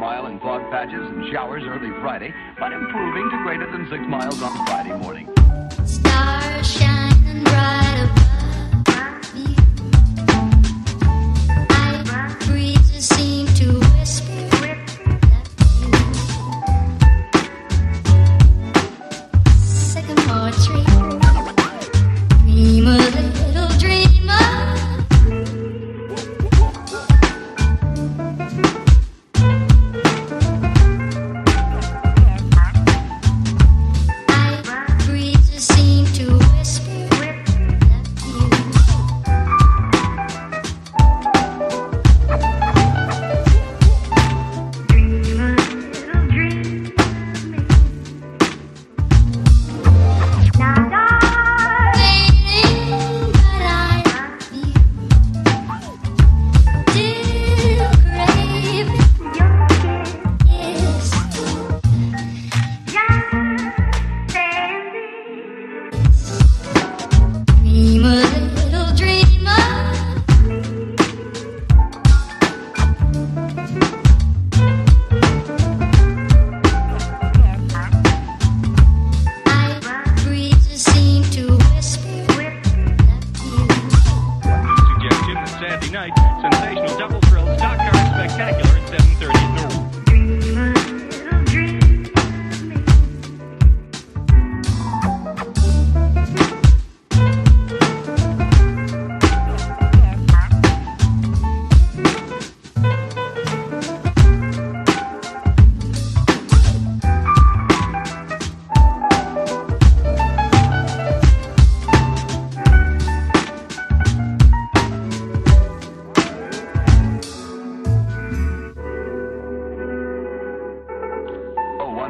mile in fog patches and showers early Friday, but improving to greater than 6 miles on Friday morning. Stars shining bright above me. Night breezes seem to whisper that you. Sycamore tree, dream a little dreamer. Night, sensational double thrill stock car spectacular at 7:30 at noon.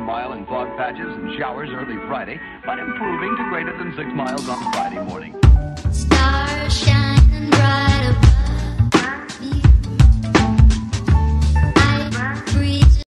Mile in fog patches and showers early Friday, but improving to greater than 6 miles on Friday morning. Stars shine.